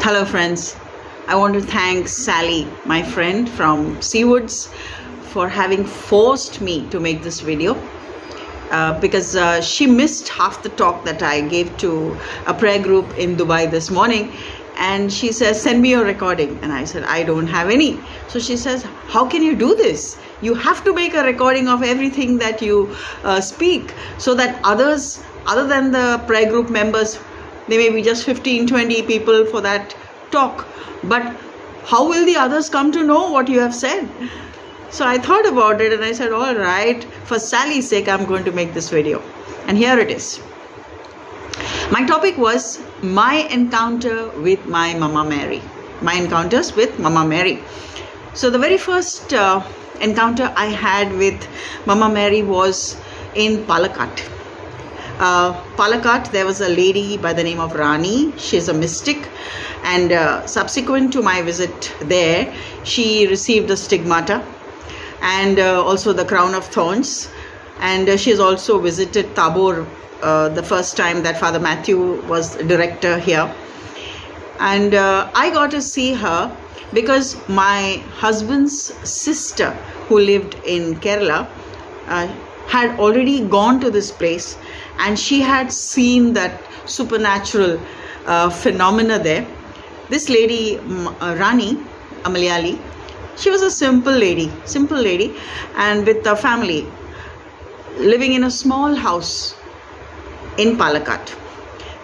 Hello friends, I want to thank Sally, my friend from Seawoods, for having forced me to make this video because she missed half the talk that I gave to a prayer group in Dubai this morning, and she says, send me your recording. And I said, I don't have any. So she says, how can you do this? You have to make a recording of everything that you speak, so that others, other than the prayer group members, there may be just 15-20 people for that talk, but how will the others come to know what you have said? So I thought about it and I said, all right, for Sally's sake, I'm going to make this video. And here it is. My topic was my encounter with my Mama Mary. My encounters with Mama Mary. So the very first encounter I had with Mama Mary was in Palakat. Palakat, there was a lady by the name of Rani. She's a mystic, and subsequent to my visit there, she received the stigmata and also the crown of thorns, and she has also visited Tabor the first time that Father Matthew was director here, and I got to see her because my husband's sister, who lived in Kerala, had already gone to this place, and she had seen that supernatural phenomena there. This lady, Rani, a Malayali, she was a simple lady, and with a family, living in a small house in Palakat.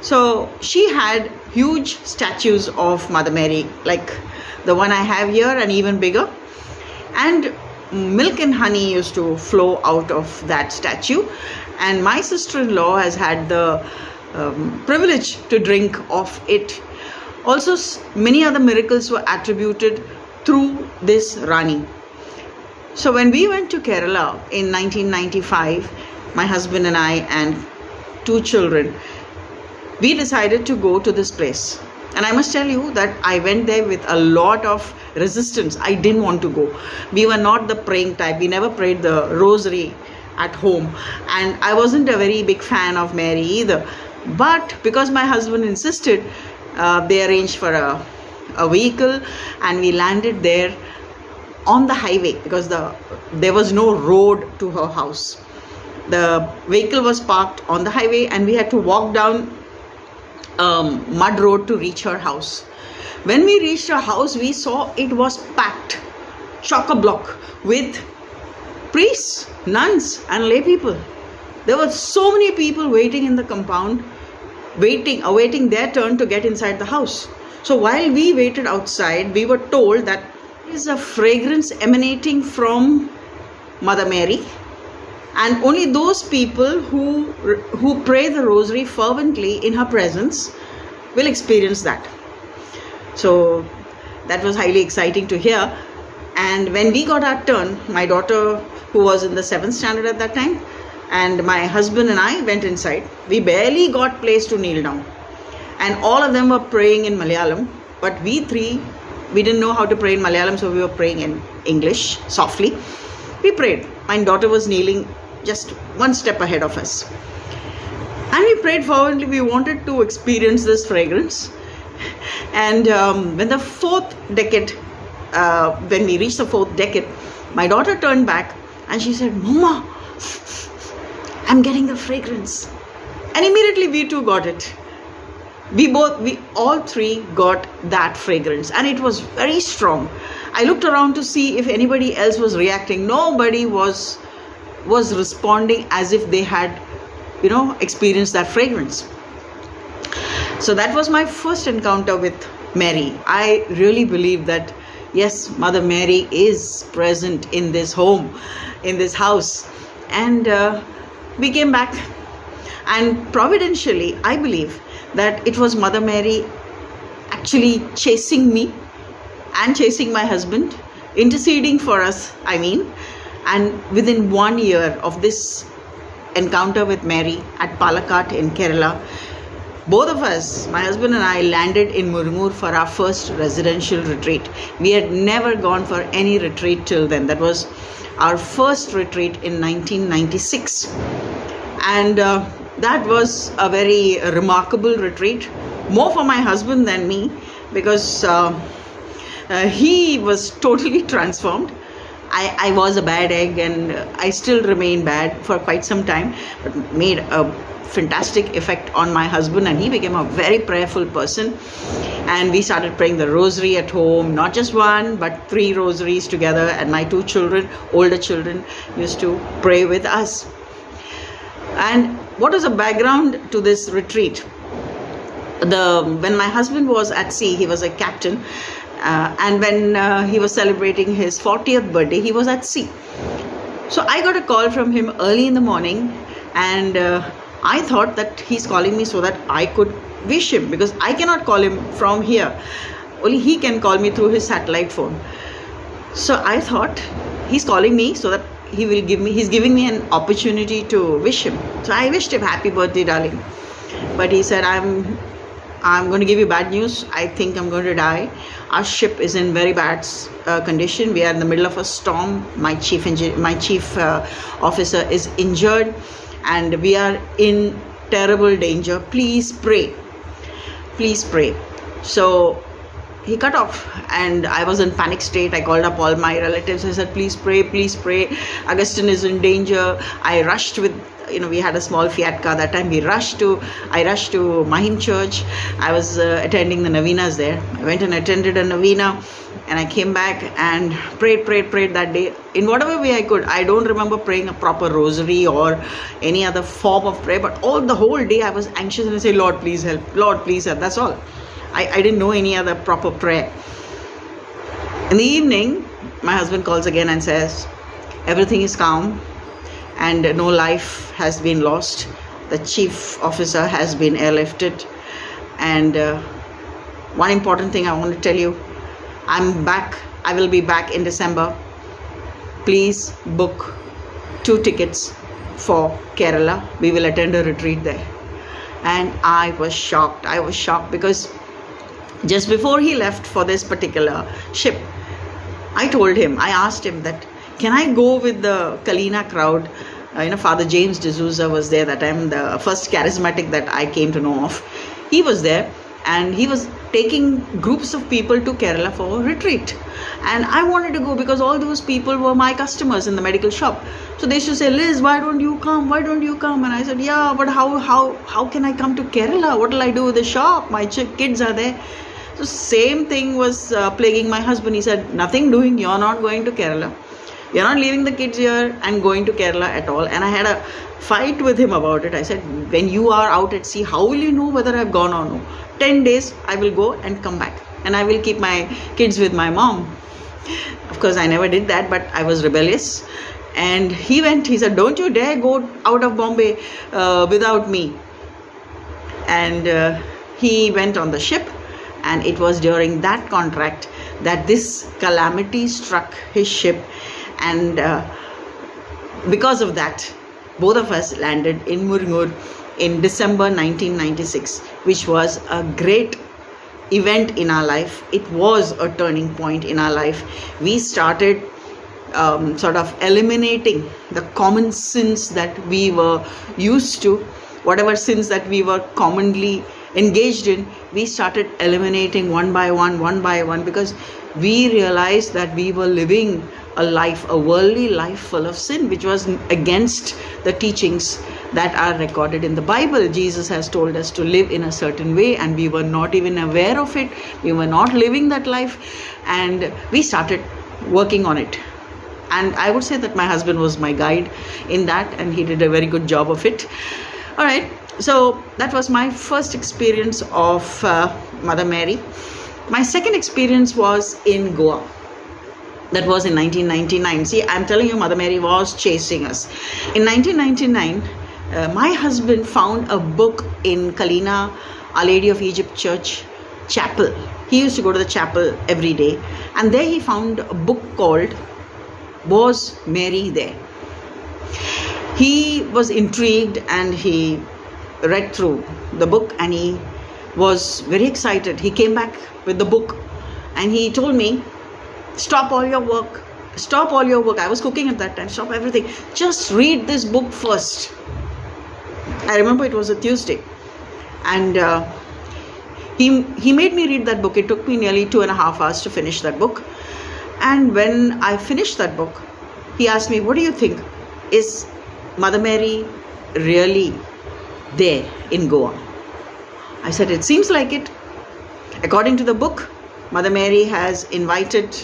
So she had huge statues of Mother Mary, like the one I have here and even bigger, and milk and honey used to flow out of that statue, and my sister-in-law has had the privilege to drink of it. Also, many other miracles were attributed through this Rani. So when we went to Kerala in 1995, my husband and I and 2 children, we decided to go to this place. And I must tell you that I went there with a lot of resistance. I didn't want to go. We were not the praying type. We never prayed the rosary at home. And I wasn't a very big fan of Mary either. But because my husband insisted, they arranged for a vehicle, and we landed there on the highway because there was no road to her house. The vehicle was parked on the highway, and we had to walk down mud road to reach her house. When we reached her house, we saw it was packed, chock-a-block, with priests, nuns and lay people. There were so many people waiting in the compound, awaiting their turn to get inside the house. So while we waited outside, we were told that there is a fragrance emanating from Mother Mary, and only those people who pray the rosary fervently in her presence will experience that. So that was highly exciting to hear. And when we got our turn, my daughter, who was in the 7th standard at that time, and my husband and I went inside. We barely got place to kneel down, and all of them were praying in Malayalam, but we didn't know how to pray in Malayalam, so we were praying in English softly. We prayed. My daughter was kneeling just one step ahead of us, and we prayed fervently. We wanted to experience this fragrance. And when the 4th decade, when we reached the 4th decade, my daughter turned back and she said, Mama, I'm getting the fragrance. And immediately we too got it. We all 3 got that fragrance, and it was very strong. I looked around to see if anybody else was reacting. Nobody was responding as if they had, experienced that fragrance. So that was my first encounter with Mary. I really believe that, yes, Mother Mary is present in this home, in this house. And we came back, and providentially, I believe that it was Mother Mary actually chasing me and chasing my husband, interceding for us, and within 1 year of this encounter with Mary at Palakat in Kerala, both of us, my husband and I, landed in Murmur for our first residential retreat. We had never gone for any retreat till then. That was our first retreat in 1996. And that was a very remarkable retreat, more for my husband than me, because he was totally transformed. I was a bad egg, and I still remain bad for quite some time, but made a fantastic effect on my husband, and he became a very prayerful person. And we started praying the rosary at home, not just one but 3 rosaries together, and my 2 children, older children, used to pray with us. And what was the background to this retreat? When my husband was at sea, he was a captain, and when he was celebrating his 40th birthday, he was at sea. So I got a call from him early in the morning, and I thought that he's calling me so that I could wish him, because I cannot call him from here. Only he can call me through his satellite phone. So I thought he's calling me so that he's giving me an opportunity to wish him. So I wished him happy birthday, darling. But he said, I'm going to give you bad news. I think I'm going to die. Our ship is in very bad condition. We are in the middle of a storm. My chief officer is injured, and we are in terrible danger. Please pray. Please pray. So he cut off, and I was in panic state. I called up all my relatives. I said, please pray, please pray. Augustine is in danger. I rushed with, we had a small Fiat car that time. I rushed to Mahim Church. I was attending the novenas there. I went and attended a novena, and I came back and prayed that day in whatever way I could. I don't remember praying a proper rosary or any other form of prayer, but the whole day I was anxious, and I said, Lord, please help. Lord, please help. That's all. I didn't know any other proper prayer. In the evening, my husband calls again and says, everything is calm and no life has been lost. The chief officer has been airlifted. And one important thing I want to tell you, I'm back. I will be back in December. Please book 2 tickets for Kerala. We will attend a retreat there. And I was shocked. Because just before he left for this particular ship, I asked him that, can I go with the Kalina crowd? Father James D'Souza was there that time, the first charismatic that I came to know of. He was there, and he was taking groups of people to Kerala for a retreat. And I wanted to go because all those people were my customers in the medical shop. So they used to say, Liz, why don't you come? And I said, yeah, but how can I come to Kerala? What will I do with the shop? My kids are there. So same thing was plaguing my husband. He said, nothing doing, you're not going to Kerala. You're not leaving the kids here and going to Kerala at all. And I had a fight with him about it. I said, when you are out at sea, how will you know whether I've gone or no? 10 days, I will go and come back. And I will keep my kids with my mom. Of course, I never did that, but I was rebellious. And he said, don't you dare go out of Bombay without me. And he went on the ship. And it was during that contract that this calamity struck his ship. And because of that, both of us landed in Murungur in December 1996, which was a great event in our life. It was a turning point in our life. We started sort of eliminating the common sins that we were used to, whatever sins that we were commonly engaged in. We started eliminating one by one, because we realized that we were living a worldly life full of sin, which was against the teachings that are recorded in the Bible. Jesus has told us to live in a certain way, and we were not even aware of it. We were not living that life, and we started working on it. And I would say that my husband was my guide in that, and he did a very good job of it. All right. So that was my first experience of Mother Mary. My second experience was in Goa. That was in 1999. See, I'm telling you, Mother Mary was chasing us. In 1999, my husband found a book in Kalina, Our Lady of Egypt Church chapel. He used to go to the chapel every day. And there he found a book called Was Mary There? He was intrigued, and he read through the book, and he was very excited. He came back with the book, and he told me, stop all your work. I was cooking at that time. Stop everything. Just read this book first. I remember it was a Tuesday. And He made me read that book. It took me nearly 2.5 hours to finish that book. And when I finished that book, he asked me, what do you think? Is Mother Mary really there in Goa? I said, it seems like it. According to the book, Mother Mary has invited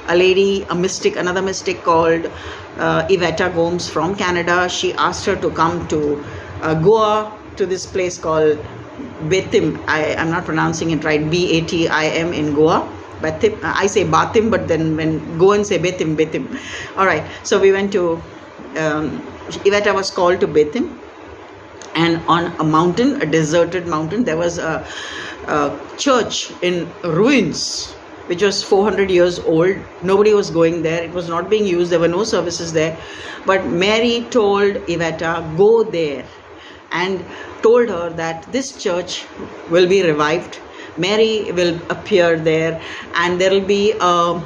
a lady, a mystic, another mystic called Iveta Gomes from Canada. She asked her to come to Goa, to this place called Betim. I'm not pronouncing it right, Batim in Goa. Betim, I say Batim, but then when Goan say Betim. All right, so we went to, Iveta was called to Betim, and on a mountain, a deserted mountain, there was a church in ruins, which was 400 years old. Nobody was going there. It was not being used. There were no services there. But Mary told Iveta, go there, and told her that this church will be revived. Mary will appear there, and there will be a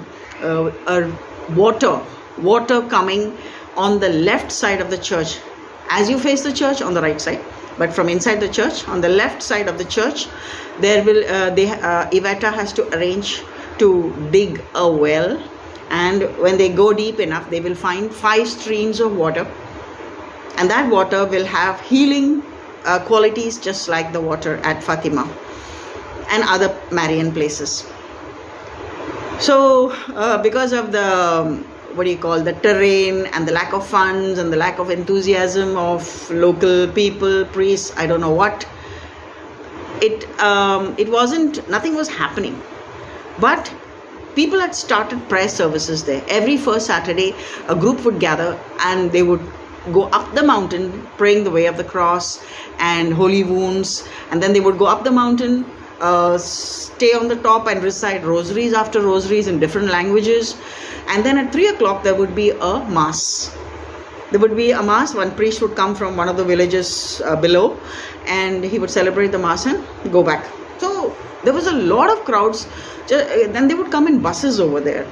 water coming on the left side of the church. As you face the church, on the right side, but from inside the church, on the left side of the church, there will Iveta has to arrange to dig a well, and when they go deep enough, they will find 5 streams of water, and that water will have healing qualities, just like the water at Fatima and other Marian places. So because of the the terrain and the lack of funds and the lack of enthusiasm of local people, priests, I don't know what, nothing was happening. But people had started prayer services there. Every first Saturday, a group would gather and they would go up the mountain praying the way of the cross and holy wounds, and then they would go up the mountain, stay on the top and recite rosaries after rosaries in different languages. And then at 3 o'clock there would be a mass. One priest would come from one of the villages below, and he would celebrate the mass and go back. So there was a lot of crowds. Then they would come in buses over there.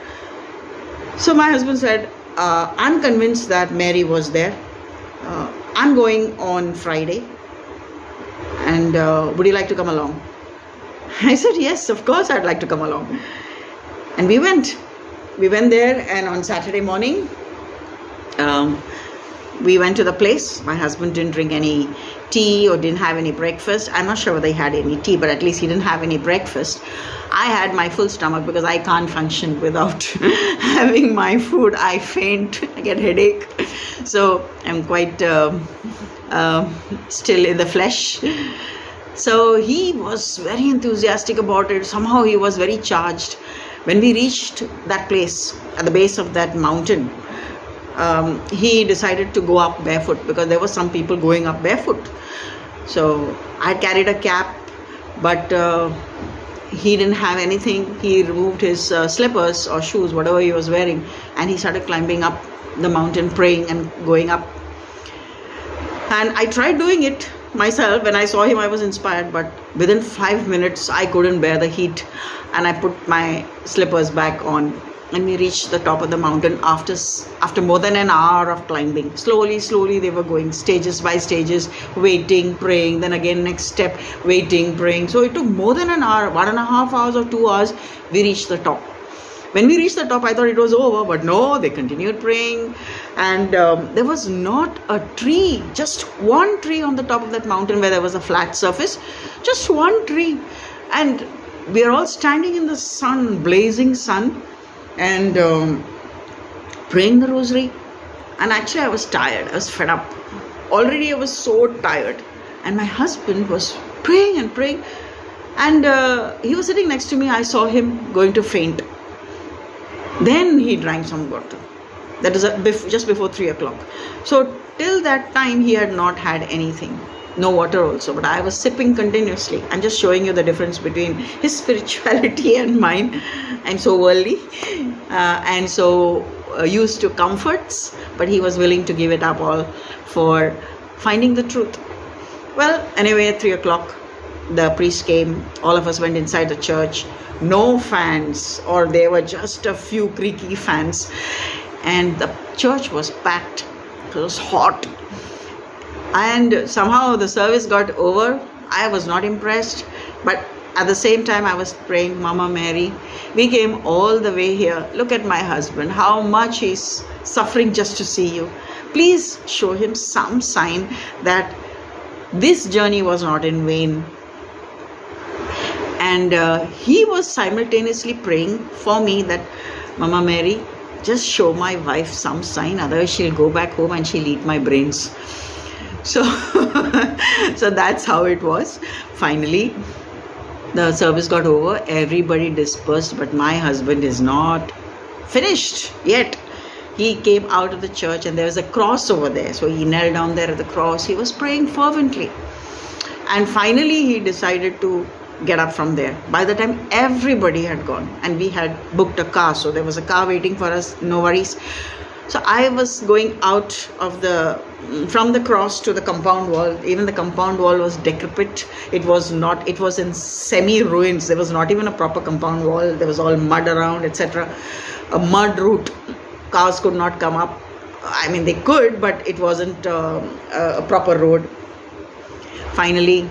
So my husband said, I'm convinced that Mary was there. I'm going on Friday, and would you like to come along? I said, yes, of course I'd like to come along. And we went there, and on Saturday morning, we went to the place. My husband didn't drink any tea or didn't have any breakfast. I'm not sure whether he had any tea, but at least he didn't have any breakfast. I had my full stomach because I can't function without having my food. I faint, I get headache. So I'm quite still in the flesh. So he was very enthusiastic about it. Somehow he was very charged. When we reached that place at the base of that mountain, he decided to go up barefoot because there were some people going up barefoot. So I carried a cap, but he didn't have anything. He removed his slippers or shoes, whatever he was wearing, and he started climbing up the mountain, praying and going up. And I tried doing it myself. When I saw him, I was inspired, but within 5 minutes I couldn't bear the heat, and I put my slippers back on, and we reached the top of the mountain after more than an hour of climbing. Slowly they were going stages by stages, waiting, praying, then again next step, waiting, praying. So it took more than an hour, 1.5 hours or 2 hours. We reached the top. When we reached the top, I thought it was over, but no, they continued praying. And there was not a tree, just one tree on the top of that mountain where there was a flat surface, just one tree. And we are all standing in the sun, blazing sun, and praying the rosary. And actually I was tired, I was fed up. Already I was so tired. And my husband was praying and praying. And he was sitting next to me. I saw him going to faint. Then he drank some water. That is just before 3 o'clock. So till that time he had not had anything. No water also. But I was sipping continuously. I'm just showing you the difference between his spirituality and mine. I'm so worldly and so used to comforts. But he was willing to give it up all for finding the truth. Well, anyway, at 3 o'clock, the priest came. All of us went inside the church. No fans, or there were just a few creaky fans, and the church was packed. It was hot, and somehow the service got over. I was not impressed, but at the same time I was praying, Mama Mary, we came all the way here. Look at my husband, how much he's suffering just to see you. Please show him some sign that this journey was not in vain. And he was simultaneously praying for me that, Mama Mary, just show my wife some sign, otherwise she'll go back home and she'll eat my brains. So, so that's how it was. Finally, the service got over, everybody dispersed, but my husband is not finished yet. He came out of the church and there was a cross over there. So he knelt down there at the cross. He was praying fervently. And finally, he decided to get up from there. By the time everybody had gone and we had booked a car, so there was a car waiting for us, no worries. So I was going out of from the cross to the compound wall. Even the compound wall was decrepit. It was in semi-ruins. There was not even a proper compound wall. There was all mud around, etc. A mud route. Cars could not come up. I mean, they could, but it wasn't a proper road. Finally,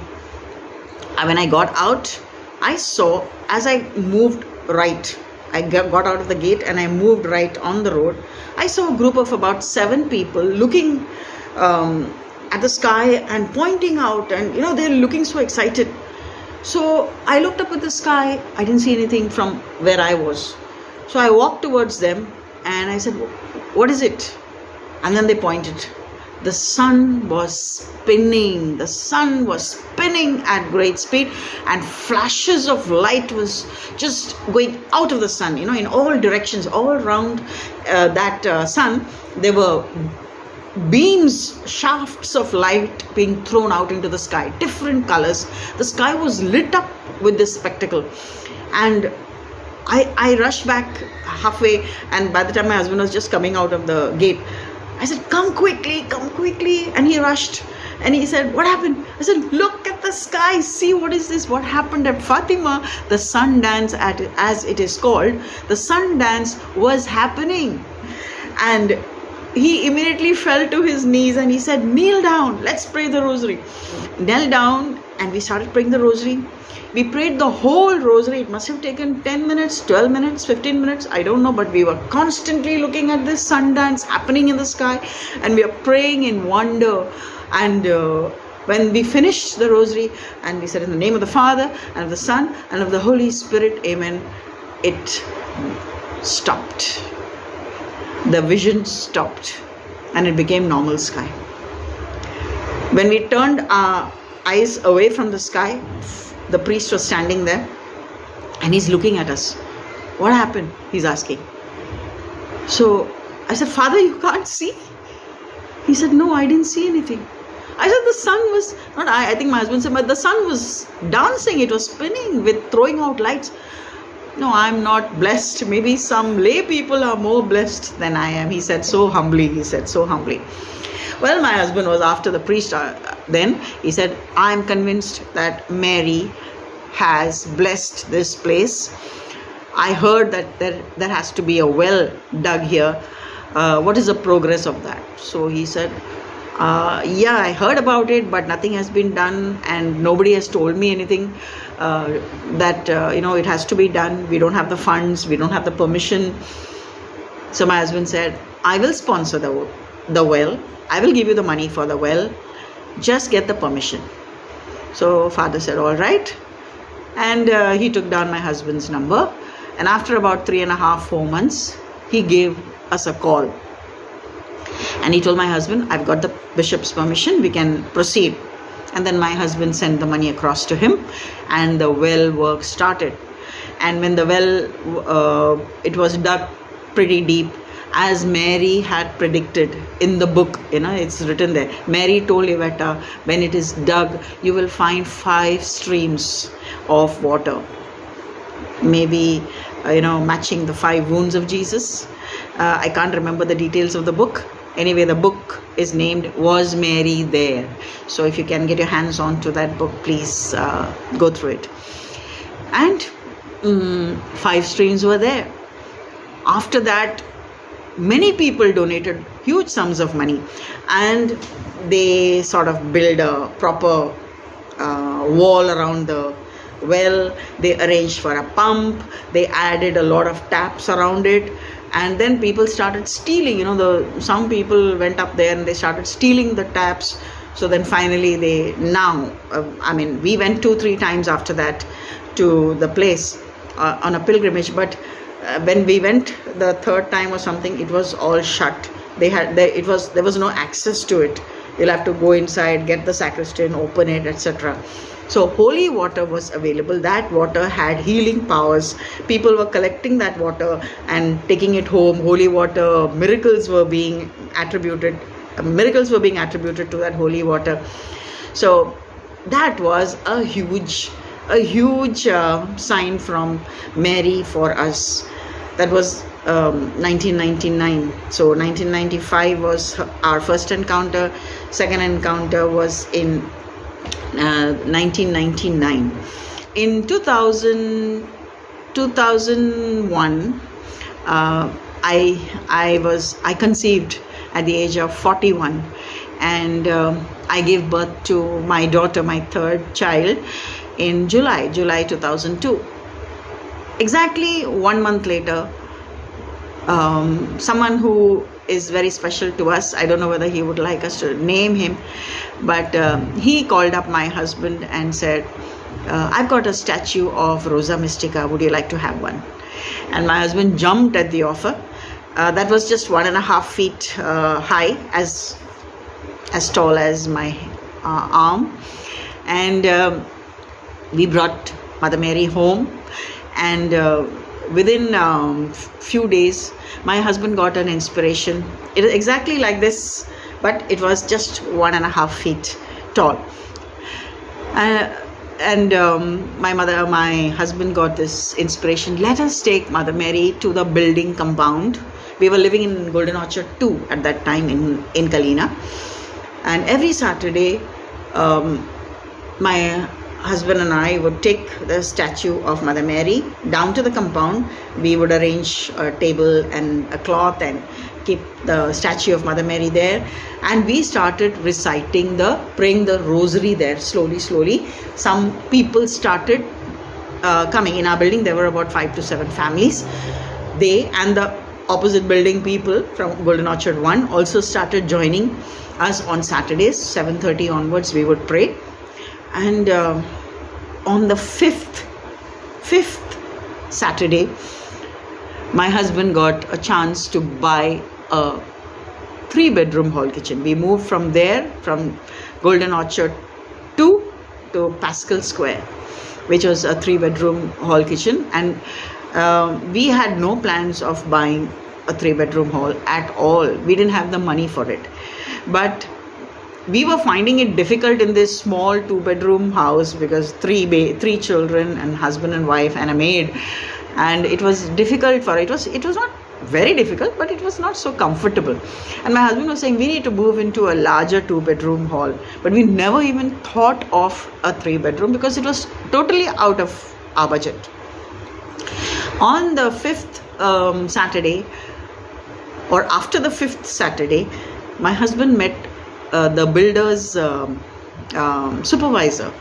when I got out, I saw, as I moved right, I got out of the gate and I moved right on the road, I saw a group of about 7 people looking at the sky and pointing out, and they're looking so excited. So I looked up at the sky. I didn't see anything from where I was. So I walked towards them and I said, what is it? And then they pointed. The sun was spinning. The sun was spinning at great speed, and flashes of light was just going out of the sun, in all directions, all around that sun. There were beams, shafts of light being thrown out into the sky, different colors. The sky was lit up with this spectacle. And I rushed back halfway, and by the time my husband was just coming out of the gate, I said, come quickly, and he rushed and he said, what happened? I said, look at the sky, see what is this, what happened at Fatima. The sun dance, as it is called, the sun dance was happening. And he immediately fell to his knees and he said, kneel down, let's pray the rosary. Knelt down and we started praying the rosary. We prayed the whole rosary. It must have taken 10 minutes, 12 minutes, 15 minutes, I don't know, but we were constantly looking at this sun dance happening in the sky, and we are praying in wonder. And when we finished the rosary and we said, in the name of the Father and of the Son and of the Holy Spirit, amen, it stopped. The vision stopped and it became normal sky. When we turned our eyes away from the sky, the priest was standing there and he's looking at us. What happened? He's asking. So I said, Father, you can't see? He said, no, I didn't see anything. I said, the sun was, not I think my husband said, but the sun was dancing, it was spinning with throwing out lights. No, I'm not blessed. Maybe some lay people are more blessed than I am. He said so humbly. Well, my husband was after the priest then. He said, I'm convinced that Mary has blessed this place. I heard that there has to be a well dug here. What is the progress of that? So he said, yeah, I heard about it, but nothing has been done and nobody has told me anything that, it has to be done. We don't have the funds. We don't have the permission. So my husband said, I will sponsor the well. I will give you the money for the well. Just get the permission. So father said, all right. And he took down my husband's number. And after about 3.5, 4 months, he gave us a call. And he told my husband, I've got the bishop's permission, we can proceed. And then my husband sent the money across to him and the well work started. And when the well, it was dug pretty deep, as Mary had predicted in the book, it's written there. Mary told Iveta, when it is dug, you will find 5 streams of water. Maybe, matching the 5 wounds of Jesus. I can't remember the details of the book. Anyway, the book is named Was Mary There? So if you can get your hands on to that book, please go through it. And 5 streams were there. After that, many people donated huge sums of money, and they sort of build a proper wall around the well, they arranged for a pump, they added a lot of taps around it, and then people started stealing. Some people went up there and they started stealing the taps. So then finally we went 2-3 times after that to the place on a pilgrimage, but when we went the third time or something, it was all shut. There was no access to it. You'll have to go inside, get the sacristan, open it, etc. So holy water was available. That water had healing powers. People were collecting that water and taking it home. Holy water, miracles were being attributed to that holy water. So that was a huge sign from Mary for us. That was 1999. So 1995 was our first encounter. Second encounter was in 1999. In 2001, I conceived at the age of 41, and I gave birth to my daughter, my third child, in July 2002. Exactly 1 month later, someone who is very special to us, I don't know whether he would like us to name him, but he called up my husband and said, I've got a statue of Rosa Mystica, would you like to have one? And my husband jumped at the offer. That was just 1.5 feet high, as tall as my arm, and we brought Mother Mary home, and within few days my husband got an inspiration. It is exactly like this, but it was just 1.5 feet tall, and my husband got this inspiration. Let us take Mother Mary to the building compound. We were living in Golden Orchard 2 at that time in Kalina, and every Saturday my husband and I would take the statue of Mother Mary down to the compound. We would arrange a table and a cloth and keep the statue of Mother Mary there, and we started praying the rosary there slowly. Some people started coming. In our building there were about 5 to 7 families. They and the opposite building people from Golden Orchard 1 also started joining us on Saturdays. 7:30 onwards we would pray. And on the fifth Saturday, my husband got a chance to buy a 3-bedroom hall kitchen. We moved from Golden Orchard 2 to Pascal Square, which was a 3-bedroom hall kitchen, and we had no plans of buying a 3-bedroom hall at all. We didn't have the money for it, but we were finding it difficult in this small 2-bedroom house because three children and husband and wife and a maid, and it was difficult for it was not very difficult, but it was not so comfortable. And my husband was saying we need to move into a larger 2-bedroom hall, but we never even thought of a 3-bedroom because it was totally out of our budget. On the 5th Saturday, or after the 5th Saturday, my husband met the builder's supervisor.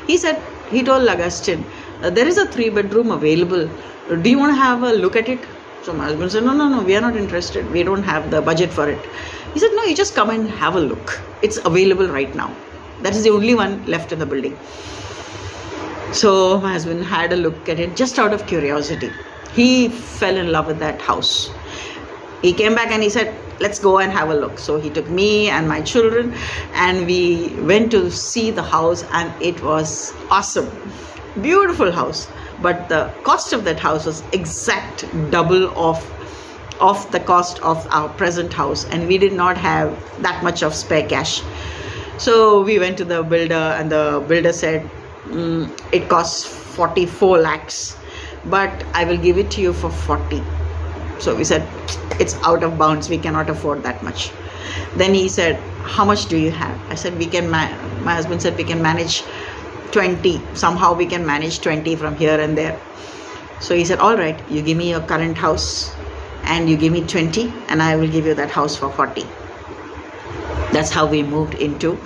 He told Augustine, there is a 3-bedroom available. Do you want to have a look at it? So my husband said, no, we are not interested. We don't have the budget for it. He said, no, you just come and have a look. It's available right now. That is the only one left in the building. So my husband had a look at it just out of curiosity. He fell in love with that house. He came back and he said, let's go and have a look. So he took me and my children and we went to see the house, and it was awesome. Beautiful house. But the cost of that house was exact double of the cost of our present house, and we did not have that much of spare cash. So we went to the builder, and the builder said, it costs 44 lakhs, but I will give it to you for 40. So we said, it's out of bounds, we cannot afford that much. Then he said, how much do you have? I said, my husband said, we can manage 20. Somehow we can manage 20 from here and there. So he said, all right, you give me your current house and you give me 20 and I will give you that house for 40. That's how we moved into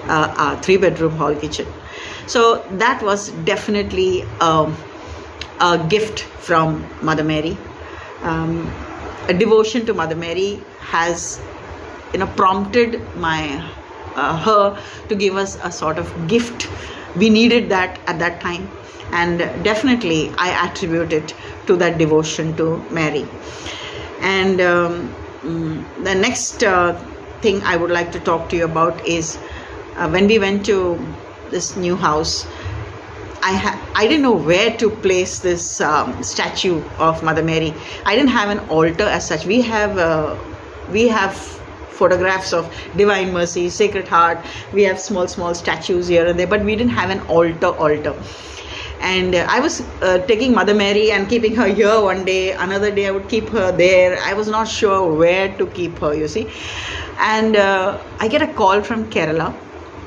a 3-bedroom hall kitchen. So that was definitely a gift from Mother Mary. A devotion to Mother Mary has, prompted her to give us a sort of gift. We needed that at that time, and definitely I attribute it to that devotion to Mary. And the next thing I would like to talk to you about is when we went to this new house, I didn't know where to place this statue of Mother Mary. I didn't have an altar as such. We have photographs of Divine Mercy, Sacred Heart. We have small statues here and there, but we didn't have an altar. And I was taking Mother Mary and keeping her here one day. Another day I would keep her there. I was not sure where to keep her, you see. And I get a call from Kerala.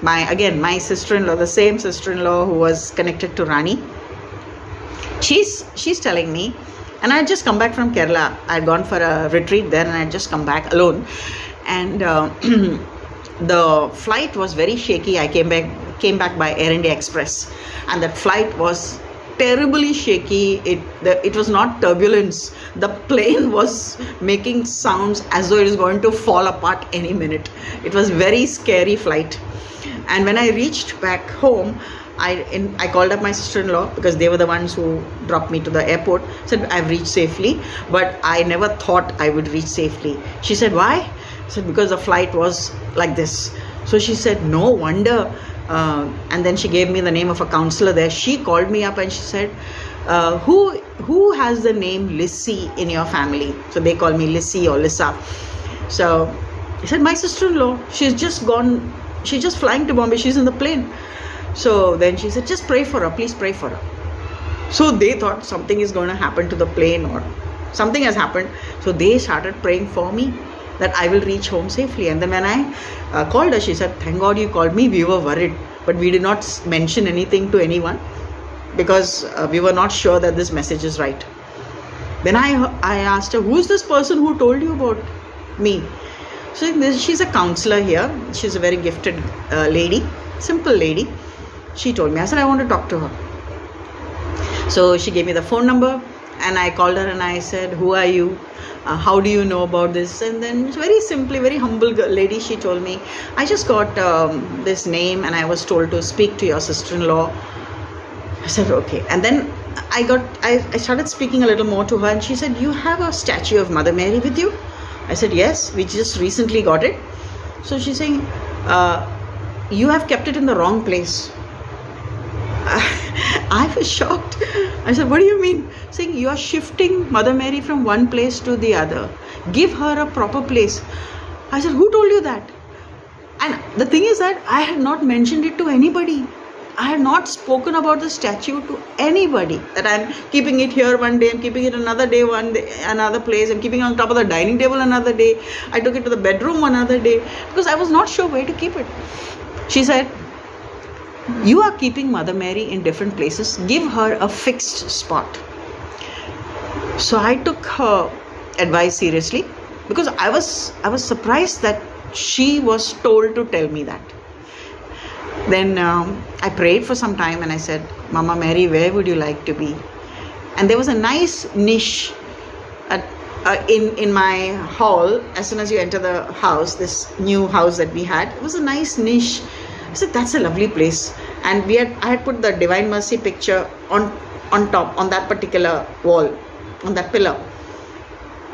My sister-in-law, the same sister-in-law who was connected to Rani. She's telling me, and I had just come back from Kerala. I had gone for a retreat there, and I had just come back alone. And the flight was very shaky. I came back by Air India Express, and that flight was terribly shaky. It was not turbulence. The plane was making sounds as though it is going to fall apart any minute. It was very scary flight. And when I reached back home, I called up my sister-in-law, because they were the ones who dropped me to the airport. Said, I've reached safely, but I never thought I would reach safely. She said, why? I said, because the flight was like this. So she said, no wonder. And then she gave me the name of a counselor there. She called me up and she said, who has the name Lissy in your family? So they call me Lissy or Lissa. So I said, my sister-in-law, she's just flying to Bombay. She's in the plane. So then she said, just pray for her. Please pray for her. So they thought something is going to happen to the plane or something has happened. So they started praying for me that I will reach home safely. And then when I called her, she said, thank God you called me. We were worried, but we did not mention anything to anyone because we were not sure that this message is right. Then I asked her, who's this person who told you about me? So she's a counselor here. She's a very gifted lady, simple lady. She told me. I said, I want to talk to her. So she gave me the phone number, and I called her and I said, who are you? How do you know about this? And then very simply, very humble lady, she told me, I just got this name and I was told to speak to your sister-in-law. I said, okay. And then I started speaking a little more to her, and she said, you have a statue of Mother Mary with you? I said, yes, we just recently got it. So she's saying, you have kept it in the wrong place. I was shocked. I said, what do you mean? Saying, you are shifting Mother Mary from one place to the other. Give her a proper place. I said, who told you that? And the thing is that I had not mentioned it to anybody. I had not spoken about the statue to anybody, that I'm keeping it here one day, I'm keeping it another day, another place, I'm keeping it on top of the dining table another day, I took it to the bedroom another day, because I was not sure where to keep it. She said, you are keeping Mother Mary in different places, give her a fixed spot. So I took her advice seriously, because I was surprised that she was told to tell me that. Then I prayed for some time and I said, Mama Mary, where would you like to be? And there was a nice niche in my hall. As soon as you enter the house, this new house that we had, it was a nice niche. I said, that's a lovely place. And I had put the Divine Mercy picture on top, on that particular wall, on that pillar.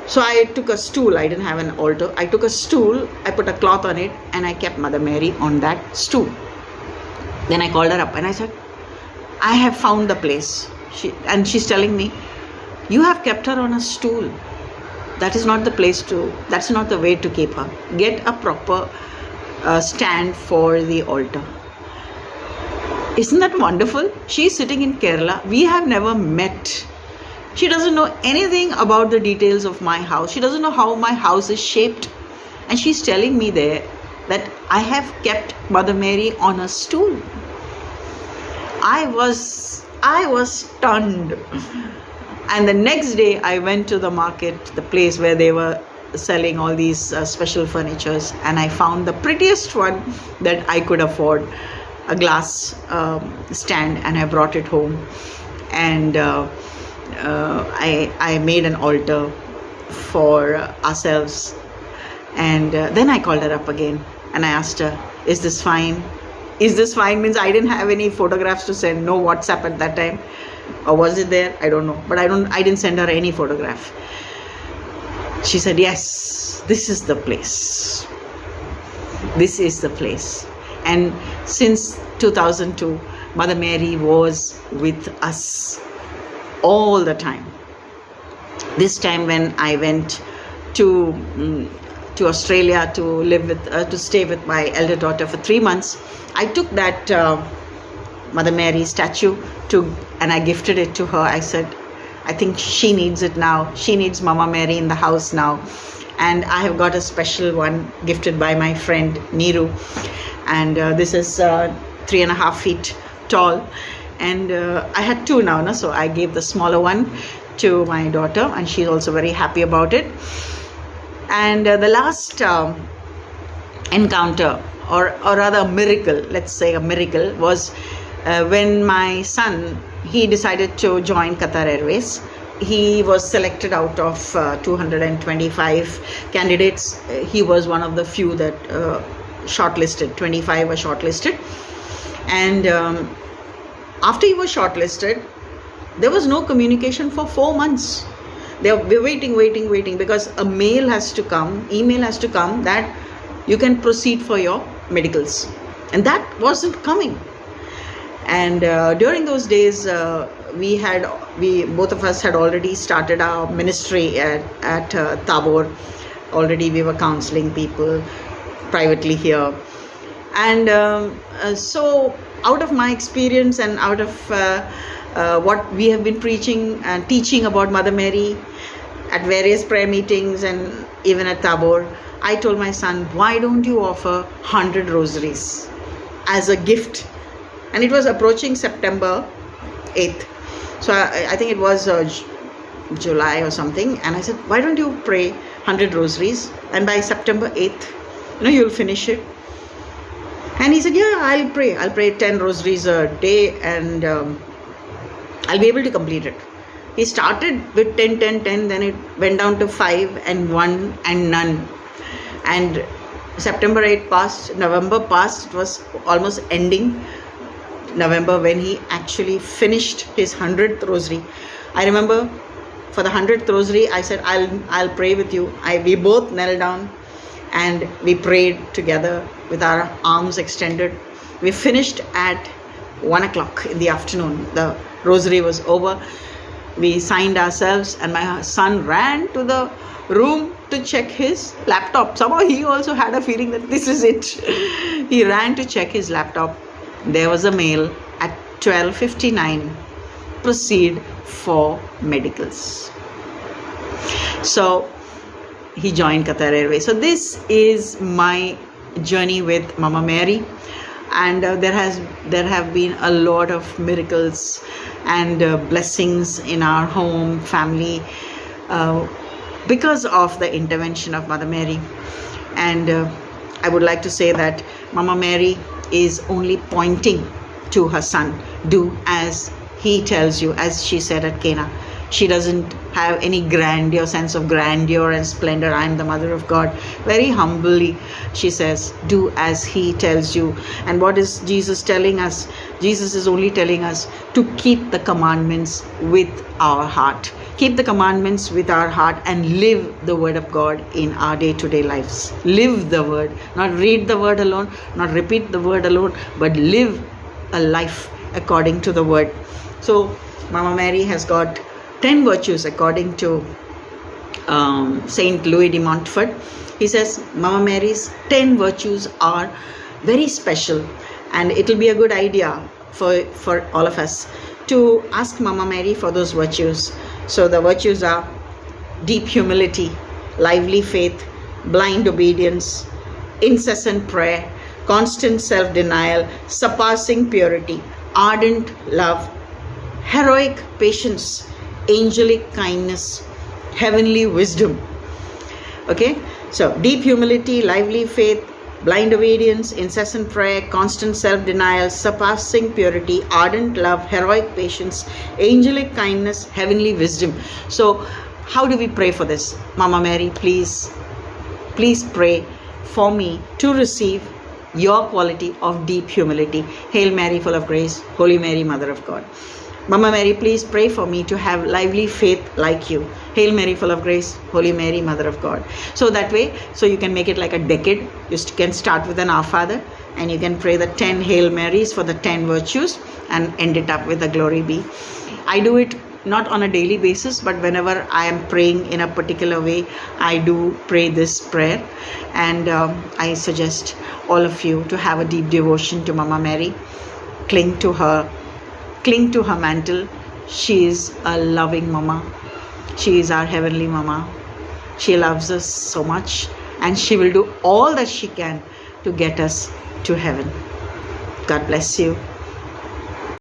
So I took a stool. I didn't have an altar. I took a stool, I put a cloth on it, and I kept Mother Mary on that stool. Then I called her up and I said, I have found the place. She's telling me, you have kept her on a stool. That is not the place that's not the way to keep her. Get a proper stand for the altar. Isn't that wonderful? She's sitting in Kerala. We have never met. She doesn't know anything about the details of my house. She doesn't know how my house is shaped. And she's telling me there that I have kept Mother Mary on a stool. I was stunned. And the next day I went to the market, the place where they were selling all these special furnitures, and I found the prettiest one that I could afford. a glass stand, and I brought it home, and I made an altar for ourselves. And then I called her up again and I asked her, is this fine? Is this fine? Means I didn't have any photographs to send, no WhatsApp at that time, or was it there? I don't know, but I didn't send her any photograph. She said, yes, this is the place. This is the place. And since 2002, Mother Mary was with us all the time. This time when I went to Australia to live with, to stay with my elder daughter for 3 months, I took that Mother Mary statue and I gifted it to her. I said, I think she needs it now. She needs Mama Mary in the house now. And I have got a special one gifted by my friend Neeru. And this is 3.5 feet tall. And I had two now, so I gave the smaller one to my daughter, and she's also very happy about it. And the last encounter, or rather miracle, let's say a miracle, was when my son, he decided to join Qatar Airways. He was selected out of 225 candidates. He was one of the few that shortlisted. 25 were shortlisted. And after he was shortlisted, there was no communication for 4 months. They were waiting, because a mail has to come, email has to come that you can proceed for your medicals. And that wasn't coming. And during those days, both of us had already started our ministry at Tabor. Already we were counseling people privately here. And so out of my experience and out of what we have been preaching and teaching about Mother Mary at various prayer meetings and even at Tabor, I told my son, why don't you offer 100 rosaries as a gift? And it was approaching September 8th. So I think it was July or something. And I said, why don't you pray 100 rosaries? And by September 8th, you'll finish it. And he said, yeah, I'll pray. I'll pray 10 rosaries a day, and I'll be able to complete it. He started with 10, then it went down to 5 and 1 and none. And September 8 passed, November passed, it was almost ending November when he actually finished his 100th rosary. I remember for the 100th rosary, I said, I'll pray with you. We both knelt down and we prayed together with our arms extended. We finished at 1 o'clock in the afternoon. The rosary was over. We signed ourselves, and my son ran to the room to check his laptop. Somehow he also had a feeling that this is it. He ran to check his laptop. There was a mail at 12:59. Proceed for medicals. So he joined Qatar Airways. So this is my journey with Mama Mary, and there have been a lot of miracles and blessings in our home family because of the intervention of Mother Mary. And I would like to say that Mama Mary is only pointing to her son. Do as he tells you, as she said at Cana. She doesn't have any sense of grandeur and splendor. I am the Mother of God. Very humbly, she says, do as he tells you. And what is Jesus telling us? Jesus is only telling us to keep the commandments with our heart. Keep the commandments with our heart and live the word of God in our day-to-day lives. Live the word, not read the word alone, not repeat the word alone, but live a life according to the word. So Mama Mary has got 10 virtues according to Saint Louis de Montfort. He says Mama Mary's 10 virtues are very special, and it will be a good idea for all of us to ask Mama Mary for those virtues. So the virtues are deep humility, lively faith, blind obedience, incessant prayer, constant self-denial, surpassing purity, ardent love, heroic patience, angelic kindness, heavenly wisdom. Okay, so deep humility, lively faith, blind obedience, incessant prayer, constant self-denial, surpassing purity, ardent love, heroic patience, angelic kindness, heavenly wisdom. So how do we pray for this? Mama Mary, please pray for me to receive your quality of deep humility. Hail Mary, full of grace, Holy Mary, Mother of God. Mama Mary, please pray for me to have lively faith like you. Hail Mary, full of grace, Holy Mary, Mother of God. So that way, so you can make it like a decade. You can start with an Our Father, and you can pray the 10 Hail Marys for the 10 virtues and end it up with a Glory Be. I do it not on a daily basis, but whenever I am praying in a particular way, I do pray this prayer. And I suggest all of you to have a deep devotion to Mama Mary. Cling to her mantle. She is a loving mama. She is our heavenly mama. She loves us so much, and she will do all that she can to get us to heaven. God bless you.